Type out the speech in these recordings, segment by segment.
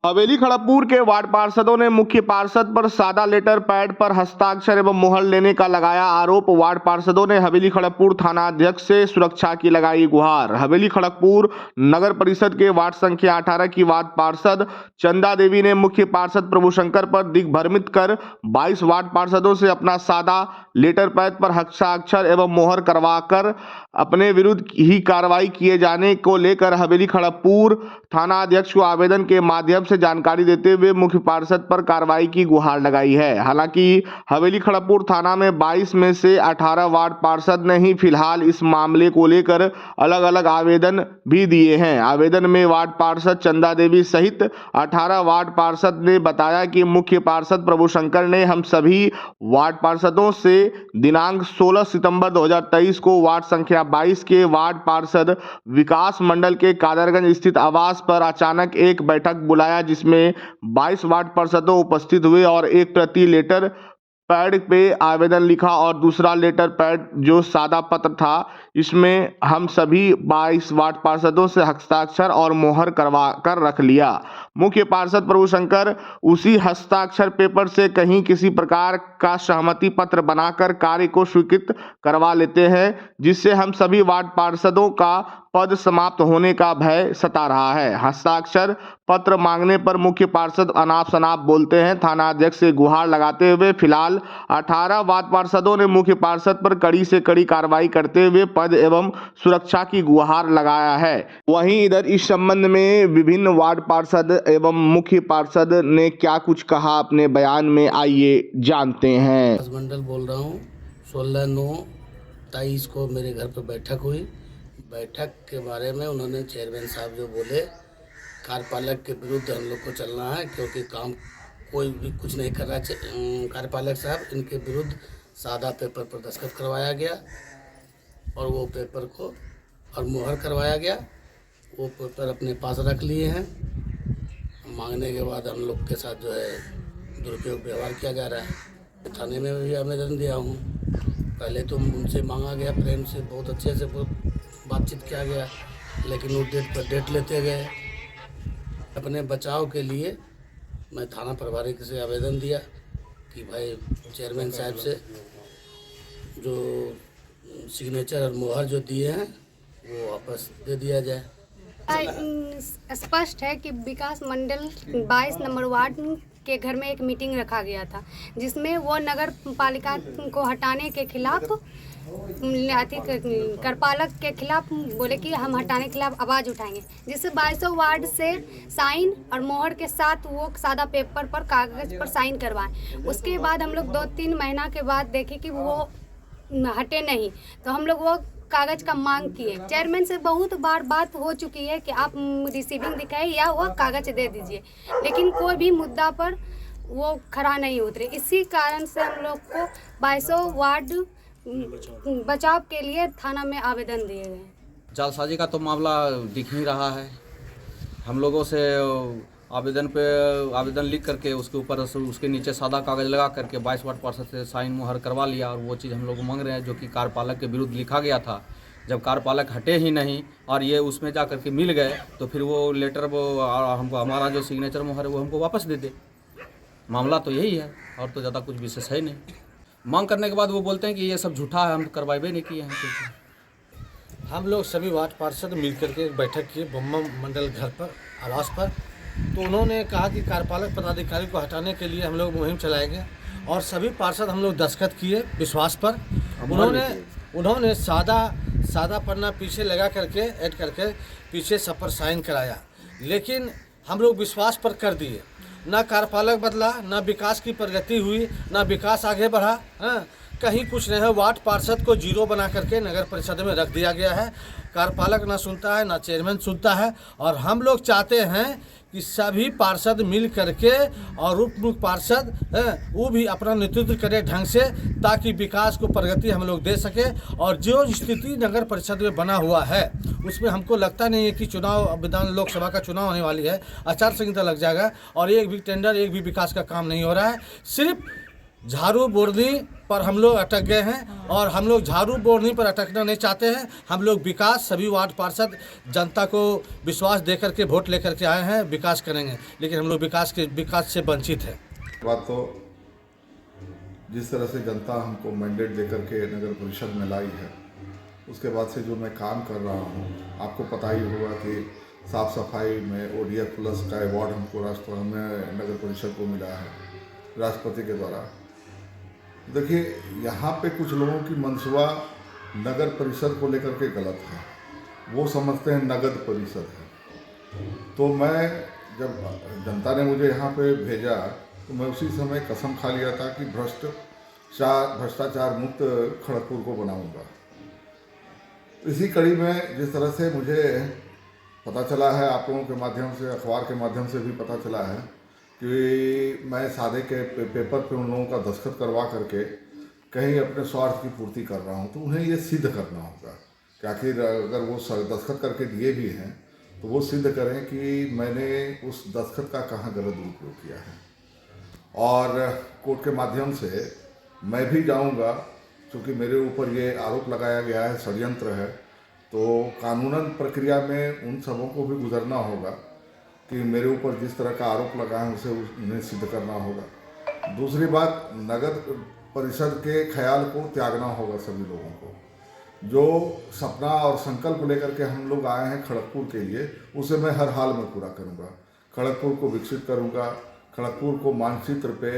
हवेली खड़गपुर के वार्ड पार्षदों ने मुख्य पार्षद पर सादा लेटर पैड पर हस्ताक्षर एवं मोहर लेने का लगाया आरोप। वार्ड पार्षदों ने हवेली खड़गपुर थाना अध्यक्ष से सुरक्षा की लगाई गुहार। हवेली खड़गपुर नगर परिषद के वार्ड संख्या 18 की वार्ड पार्षद चंदा देवी ने मुख्य पार्षद प्रभुशंकर पर दिग्भ्रमित कर 22 वार्ड पार्षदों से अपना सादा लेटर पैड पर हस्ताक्षर एवं मोहर करवाकर अपने विरुद्ध ही कार्रवाई किए जाने को लेकर हवेली खड़गपुर थाना अध्यक्ष को आवेदन के माध्यम से जानकारी देते हुए मुख्य पार्षद पर कार्रवाई की गुहार लगाई है। हालांकि हवेली खड़गपुर थाना में 22 में से 18 वार्ड पार्षद ने ही फिलहाल इस मामले को लेकर अलग अलग आवेदन भी दिए हैं। आवेदन में वार्ड पार्षद चंदा देवी सहित 18 वार्ड पार्षद ने बताया कि मुख्य पार्षद प्रभुशंकर ने हम सभी वार्ड पार्षदों से दिनांक 16 सितंबर 2023 को वार्ड संख्या 22 के वार्ड पार्षद विकास मंडल के कादरगंज स्थित आवास पर अचानक एक बैठक बुलाया, जिसमें 22 वार्ड पार्षदों उपस्थित हुए और एक प्रति लेटर पैड पे आवेदन लिखा और दूसरा लेटर पैड जो सादा पत्र था, इसमें हम सभी 22 वार्ड पार्षदों से हस्ताक्षर और मोहर करवा कर रख लिया। मुख्य पार्षद प्रभुशंकर उसी हस्ताक्षर पेपर से कहीं किसी प्रकार का सहमति पत्र बनाकर कार्य को स्वीकृत करवा लेते हैं, जिससे हम सभी वार्ड पार्षदों का पद समाप्त होने का भय सता रहा है। हस्ताक्षर पत्र मांगने पर मुख्य पार्षद अनाप शनाप बोलते हैं। थाना अध्यक्ष से गुहार लगाते हुए फिलहाल 18 वार्ड पार्षदों ने मुख्य पार्षद पर कड़ी से कड़ी कार्रवाई करते हुए पद एवं सुरक्षा की गुहार लगाया है। वहीं इधर इस संबंध में विभिन्न वार्ड पार्षद एवं मुख्य पार्षद ने क्या कुछ कहा अपने बयान में, आइए जानते हैं। मंडल बोल रहा हूँ। 16/9/23 को मेरे घर पर बैठक हुई। बैठक के बारे में उन्होंने चेयरमैन साहब जो बोले, कार्यपालक के विरुद्ध हम लोग को चलना है क्योंकि काम कोई भी कुछ नहीं कर रहा। कार्यपालक साहब, इनके विरुद्ध सादा पेपर पर दस्तखत करवाया गया और वो पेपर को और मोहर करवाया गया। वो पेपर अपने पास रख लिए हैं। मांगने के बाद हम लोग के साथ जो है दुरुपयोग व्यवहार किया जा रहा है। थाने में भी आवेदन दिया हूँ। पहले तो उनसे मांगा गया, प्रेम से बहुत अच्छे से बातचीत किया गया, लेकिन वो डेट पर डेट लेते गए। अपने बचाव के लिए मैं थाना प्रभारी से आवेदन दिया कि भाई चेयरमैन साहब से जो सिग्नेचर और मोहर जो दिए हैं वो वापस दे दिया जाए। स्पष्ट है कि विकास मंडल 22 नंबर वार्ड के घर में एक मीटिंग रखा गया था, जिसमें वो नगर पालिका को हटाने के खिलाफ कार्यपालक के खिलाफ बोले कि हम हटाने के खिलाफ आवाज़ उठाएंगे, जिससे 22 वार्ड से साइन और मोहर के साथ वो सादा पेपर पर कागज़ पर साइन करवाएं। उसके बाद हम लोग 2-3 महीना के बाद देखे कि वो हटे नहीं, तो हम लोग वो कागज़ का मांग किए। चेयरमैन से बहुत बार बात हो चुकी है कि आप रिसीविंग दिखाइए या वो कागज़ दे दीजिए, लेकिन कोई भी मुद्दा पर वो खड़ा नहीं उतरे। इसी कारण से हम लोग को 22 वार्ड बचाव के लिए थाना में आवेदन दिए गए। जालसाजी का तो मामला दिख ही रहा है। हम लोगों से आवेदन लिख करके उसके ऊपर उसके नीचे सादा कागज़ लगा करके 22 वार्ड पार्षद से साइन मुहर करवा लिया, और वो चीज़ हम लोग मांग रहे हैं जो कि कार्यपालक के विरुद्ध लिखा गया था। जब कार्यपालक हटे ही नहीं और ये उसमें जा करके मिल गए, तो फिर वो लेटर वो हमको हमारा जो सिग्नेचर मुहर है वो हमको वापस दे दे। मामला तो यही है और तो ज़्यादा कुछ विशेष है नहीं। मांग करने के बाद वो बोलते हैं कि ये सब झूठा है, हम करवाए नहीं किए हैं। हम लोग सभी वार्ड पार्षद मिल करके एक बैठक किए ब्रह्मा मंडल घर पर, आवास पर। तो उन्होंने कहा कि कार्यपालक पदाधिकारी को हटाने के लिए हम लोग मुहिम चलाएंगे, और सभी पार्षद हम लोग दस्तखत किए विश्वास पर। उन्होंने सादा पन्ना पीछे लगा करके ऐड करके पीछे सब पर साइन कराया, लेकिन हम लोग विश्वास पर कर दिए। ना कार्यपालक बदला, ना विकास की प्रगति हुई, ना विकास आगे बढ़ा। हाँ, कहीं कुछ नहीं है। वार्ड पार्षद को जीरो बना करके नगर परिषद में रख दिया गया है। कार्यपालक ना सुनता है, ना चेयरमैन सुनता है। और हम लोग चाहते हैं कि सभी पार्षद मिल करके और उप मुख्य पार्षद वो भी अपना नेतृत्व करे ढंग से, ताकि विकास को प्रगति हम लोग दे सके। और जो स्थिति नगर परिषद में बना हुआ है उसमें हमको लगता नहीं है कि चुनाव, विधान लोकसभा का चुनाव होने वाली है, आचार संहिता लग जाएगा और एक भी टेंडर, एक भी विकास का काम नहीं हो रहा है। सिर्फ झाड़ू बोर्डनी पर हम लोग अटक गए हैं और हम लोग झाड़ू बोर्डनी पर अटकना नहीं चाहते हैं। हम लोग विकास, सभी वार्ड पार्षद जनता को विश्वास देकर के वोट लेकर के आए हैं, विकास करेंगे, लेकिन हम लोग विकास से वंचित हैं। बात तो जिस तरह से जनता हमको मैंडेट देकर के नगर परिषद में लाई है, उसके बाद से जो मैं काम कर रहा हूँ, आपको पता ही होगा कि साफ़ सफाई में ODF प्लस का अवार्ड हमको नगर परिषद को मिला है राष्ट्रपति के द्वारा। देखिए, यहाँ पे कुछ लोगों की मनसूबा नगर परिषद को लेकर के गलत है। वो समझते हैं नगद परिषद है। तो मैं जब जनता ने मुझे यहाँ पे भेजा तो मैं उसी समय कसम खा लिया था कि भ्रष्टाचार मुक्त खड़गपुर को बनाऊंगा। इसी कड़ी में जिस तरह से मुझे पता चला है, आप लोगों के माध्यम से, अखबार के माध्यम से भी पता चला है कि मैं सादे के पेपर पे उन लोगों का दस्तखत करवा करके कहीं अपने स्वार्थ की पूर्ति कर रहा हूँ, तो उन्हें ये सिद्ध करना होगा कि आखिर अगर वो दस्तखत करके दिए भी हैं तो वो सिद्ध करें कि मैंने उस दस्तखत का कहाँ गलत दुरुपयोग किया है। और कोर्ट के माध्यम से मैं भी जाऊँगा, क्योंकि मेरे ऊपर ये आरोप लगाया गया है, षड्यंत्र है, तो कानूनन प्रक्रिया में उन सबों को भी गुजरना होगा कि मेरे ऊपर जिस तरह का आरोप लगा है उसे उन्हें सिद्ध करना होगा। दूसरी बात, नगर परिषद के ख्याल को त्यागना होगा सभी लोगों को। जो सपना और संकल्प लेकर के हम लोग आए हैं खड़गपुर के लिए, उसे मैं हर हाल में पूरा करूंगा। खड़गपुर को विकसित करूंगा। खड़गपुर को मानचित्र पे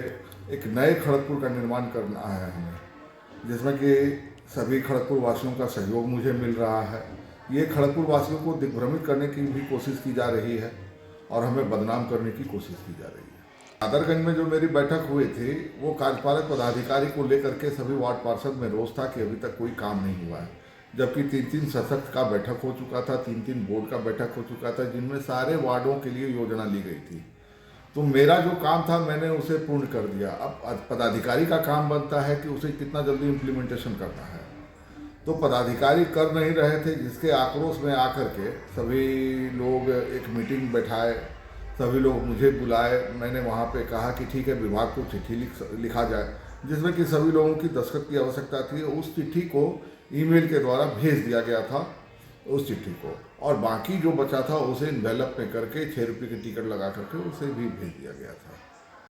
एक नए खड़गपुर का निर्माण करना है हमें, जिसमें कि सभी खड़गपुर वासियों का सहयोग मुझे मिल रहा है। ये खड़गपुर वासियों को दिग्भ्रमित करने की भी कोशिश की जा रही है और हमें बदनाम करने की कोशिश की जा रही है। कादरगंज में जो मेरी बैठक हुई थी, वो कार्यपालक पदाधिकारी को लेकर के सभी वार्ड पार्षद में रोष था कि अभी तक कोई काम नहीं हुआ है, जबकि 3-3 सशक्त का बैठक हो चुका था, 3-3 बोर्ड का बैठक हो चुका था, जिनमें सारे वार्डों के लिए योजना ली गई थी। तो मेरा जो काम था मैंने उसे पूर्ण कर दिया। अब पदाधिकारी का काम बनता है कि उसे कितना जल्दी इम्प्लीमेंटेशन करना है। तो पदाधिकारी कर नहीं रहे थे, जिसके आक्रोश में आकर के सभी लोग एक मीटिंग बैठाए, सभी लोग मुझे बुलाए। मैंने वहाँ पे कहा कि ठीक है, विभाग को चिट्ठी लिखा जाए, जिसमें कि सभी लोगों की दस्तखत की आवश्यकता थी। उस चिट्ठी को ईमेल के द्वारा भेज दिया गया था उस चिट्ठी को, और बाकी जो बचा था उसे इन्वेलप में करके 6 रुपये की टिकट लगा करके उसे भी भेज दिया गया था।